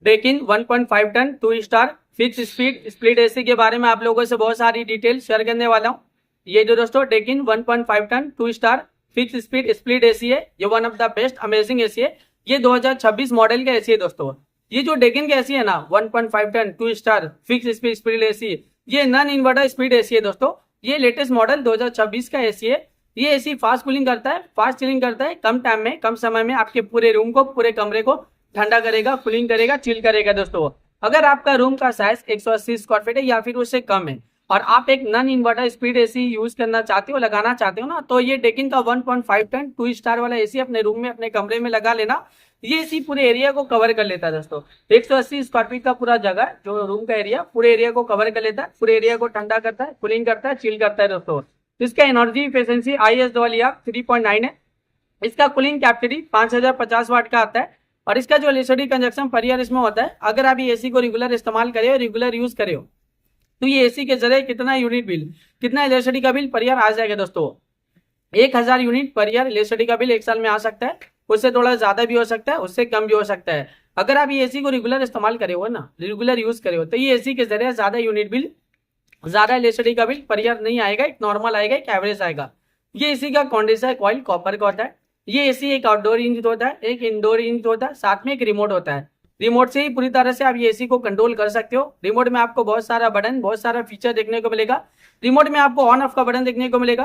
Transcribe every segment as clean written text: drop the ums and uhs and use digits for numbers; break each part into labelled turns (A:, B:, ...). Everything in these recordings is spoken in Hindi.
A: Deccan 1.5 ton 2 star fix speed split AC के बारे में आप लोगों से बहुत सारी डिटेल शेयर करने वाला हूँ। ये जो दोस्तों Daikin 1.5 ton 2 star fix speed split AC है, ये one of the best amazing AC है। ये 2026 मॉडल का एसी है दोस्तों। ये जो डेकिन का एसी है ना 1.5 ton 2 star fix speed split AC, ये नॉन इन्वर्टर स्पीड एसी है दोस्तों। ये लेटेस्ट मॉडल 2026 का एसी है। ये एसी फास्ट कूलिंग करता है, फास्ट चिलिंग करता है, कम टाइम में कम समय में आपके पूरे रूम को पूरे कमरे को ठंडा करेगा, कूलिंग करेगा, चिल करेगा दोस्तों। अगर आपका रूम का साइज 180 स्क्वायर फीट है या फिर उससे कम है और आप एक non inverter speed AC use करना चाहते हो, लगाना चाहते हो ना, तो ये डेकिन का 1.5 टन 2 स्टार वाला एसी अपने रूम में अपने कमरे में लगा लेना। ये एसी पूरे एरिया को कवर कर लेता है दोस्तों। 180 स्क्वायर फीट का पूरा जगह जो रूम का एरिया पूरे एरिया को कवर कर लेता है, पूरे एरिया को ठंडा करता है, कूलिंग करता है, चिल करता है दोस्तों। इसका एनर्जी एफिशिएंसी IS 3.9 है। इसका कूलिंग कैपेसिटी 5050 वाट का आता है और इसका जो इलेक्ट्रिसिटी कंजप्शन पर ईयर इसमें होता है, अगर आप ये एसी को रेगुलर इस्तेमाल करे हो, रेगुलर यूज करे हो, तो ये एसी के जरिए कितना यूनिट बिल, कितना इलेक्ट्रिसिटी का बिल पर ईयर आ जाएगा दोस्तों। 1000 यूनिट पर ईयर इलेक्ट्रिसिटी का बिल एक साल में आ सकता है। उससे थोड़ा ज्यादा भी हो सकता है, उससे कम भी हो सकता है। अगर आप ये एसी को रेगुलर इस्तेमाल करे हो ना, रेगुलर यूज करे हो, तो ये एसी के जरिए ज्यादा यूनिट बिल, ज्यादा इलेक्ट्रिसिटी का बिल पर ईयर नहीं आएगा, एक नॉर्मल आएगा, एक एवरेज आएगा। ये एसी का कंडेंसर कॉइल कॉपर का होता है। ये एसी एक आउटडोर यूनिट होता है, एक इंडोर यूनिट होता है, साथ में एक रिमोट होता है। रिमोट से ही पूरी तरह से आप ये एसी को कंट्रोल कर सकते हो। रिमोट में आपको बहुत सारा बटन, बहुत सारा फीचर देखने को मिलेगा। रिमोट में आपको ऑन ऑफ का बटन देखने को मिलेगा,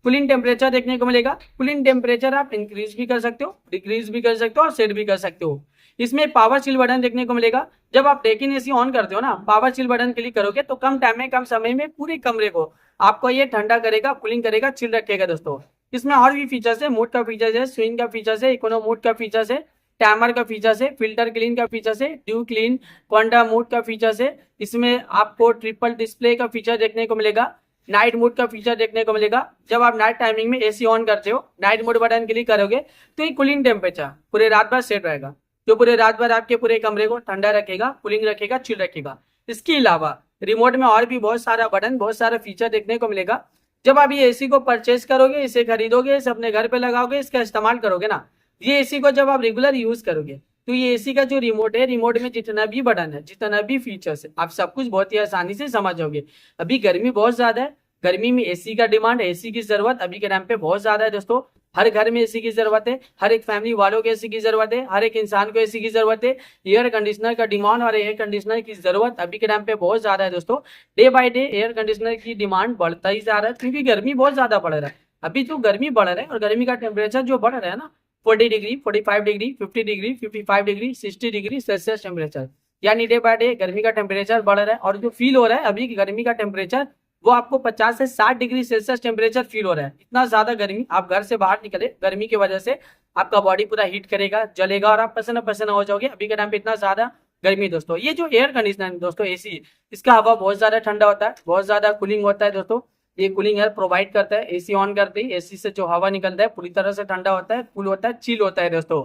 A: कूलिंग टेम्परेचर देखने को मिलेगा। कूलिंग टेम्परेचर आप इंक्रीज भी कर सकते हो, डिक्रीज भी कर सकते हो और सेट भी कर सकते हो। इसमें पावर चिल बटन देखने को मिलेगा। जब आप डेकिन एसी ऑन करते हो ना, पावर चिल बटन क्लिक करोगे तो कम टाइम में कम समय में पूरे कमरे को आपको ये ठंडा करेगा, कूलिंग करेगा, चिल रखेगा दोस्तों। इसमें और भी फीचर्स है, मोड का फीचर्स है, स्विंग का फीचर्स है, इकोनो मोड का फीचर्स है, टाइमर का फीचर्स है, फिल्टर क्लीन का फीचर्स है, ड्यू क्लीन, क्वांटा मोड का फीचर्स है। इसमें आपको ट्रिपल डिस्प्ले का फीचर देखने को मिलेगा, नाइट मोड का फीचर देखने को मिलेगा। जब आप नाइट टाइमिंग में एसी ऑन करते हो, नाइट मोड बटन क्लिक करोगे तो ये कूलिंग टेम्परेचर पूरे रात भर सेट रहेगा, जो पूरे रात भर आपके पूरे कमरे को ठंडा रखेगा, कूलिंग रखेगा, चिल रखेगा। इसके अलावा रिमोट में और भी बहुत सारा बटन, बहुत सारा फीचर देखने को मिलेगा। जब आप ये एसी को परचेज करोगे, इसे खरीदोगे, इसे अपने घर पे लगाओगे, इसका इस्तेमाल करोगे ना, ये एसी को जब आप रेगुलर यूज करोगे, तो ये एसी का जो रिमोट है, रिमोट में जितना भी बटन है, जितना भी फीचर्स है, आप सब कुछ बहुत ही आसानी से समझोगे। अभी गर्मी बहुत ज्यादा है, गर्मी में एसी का डिमांड, एसी की जरूरत अभी के टाइम पे बहुत ज्यादा है दोस्तों। हर घर में एसी की जरूरत है, हर एक फैमिली वालों को एसी की जरूरत है, हर एक इंसान को एसी की जरूरत है। एयर कंडीशनर का डिमांड और एयर कंडीशनर की जरूरत अभी के टाइम पे बहुत ज्यादा है दोस्तों। Day by day air conditioner की डिमांड बढ़ता ही जा रहा है, क्योंकि गर्मी बहुत ज्यादा बढ़ रहा है। अभी जो गर्मी बढ़ रहा है और गर्मी का टेम्परेचर जो बढ़ रहा है ना, 40 degree, 45 degree, 50 degree, 55 degree, 60 degree Celsius temperature, यानी डे बाय डे गर्मी का टेम्परेचर बढ़ रहा है। और जो फील हो रहा है अभी गर्मी का टेम्परेचर, वो आपको 50 से 60 डिग्री सेल्सियस टेम्परेचर फील हो रहा है। इतना ज्यादा गर्मी, आप घर से बाहर निकले, गर्मी की वजह से आपका बॉडी पूरा हीट करेगा, जलेगा और आप पसीना पसीना हो जाओगे। अभी के टाइम पे इतना ज्यादा गर्मी दोस्तों। ये जो एयर कंडीशनर दोस्तों, एसी, इसका हवा बहुत ज्यादा ठंडा होता है, बहुत ज्यादा कूलिंग होता है दोस्तों। ये कूलिंग एयर प्रोवाइड करता है। एसी ऑन करते ही एसी से जो हवा निकलता है पूरी तरह से ठंडा होता है, कूल होता है, चिल होता है दोस्तों।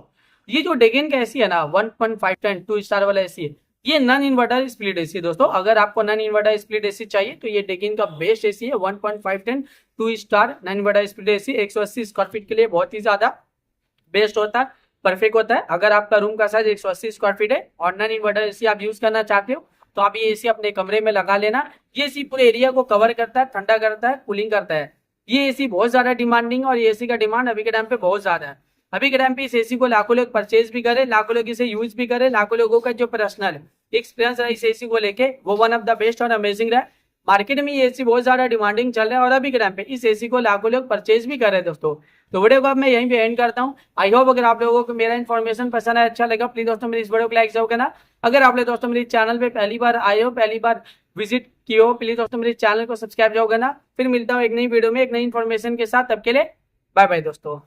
A: ये जो डेकिन का एसी है ना, 1.5 टन 2 स्टार वाला एसी है, ये नॉन इन्वर्टर स्प्लिट एसी दोस्तों। अगर आपको नॉन इन्वर्टर स्प्लिट एसी चाहिए तो ये डेकिन का बेस्ट एसी है। 1.5 ton 2 star non inverter split AC 180 square feet के लिए बहुत ही ज्यादा बेस्ट होता है, परफेक्ट होता है। अगर आपका रूम का साइज 180 स्क्वायर फीट है और नॉन इन्वर्टर एसी आप यूज करना चाहते हो, तो आप ये एसी अपने कमरे में लगा लेना। ये एसी पूरे एरिया को कवर करता है, ठंडा करता है, कूलिंग करता है। ये एसी बहुत ज्यादा डिमांडिंग, और ये एसी का डिमांड अभी के टाइम पे बहुत ज्यादा है। अभी के टाइम पे इस एसी को लाखों लोग परचेज भी करे, लाखों लोग इसे यूज भी करे, लाखों लोगों का जो पर्सनल एक्सपीरियंस है इस एसी को लेके, वो वन ऑफ द बेस्ट और अमेजिंग रहा। मार्केट में ये एसी बहुत ज्यादा डिमांडिंग चल रहा है और अभी के टाइम पे इस एसी को लाखों लोग परचेज भी कर रहे हैं दोस्तों। तो वीडियो को अब मैं यहीं पे एंड करता हूँ। आई होप अगर आप लोगों को मेरा इन्फॉर्मेशन पसंद है, अच्छा लगा, प्लीज दोस्तों मेरी इस वीडियो को लाइक जरूर करना। अगर आप लोग दोस्तों मेरे चैनल पे पहली बार आए हो, पहली बार विजिट किए हो, प्लीज दोस्तों मेरे चैनल को सब्सक्राइब जरूर करना। फिर मिलता हूँ एक नई वीडियो में एक नई इन्फॉर्मेशन के साथ, तब के लिए बाय बाय दोस्तों।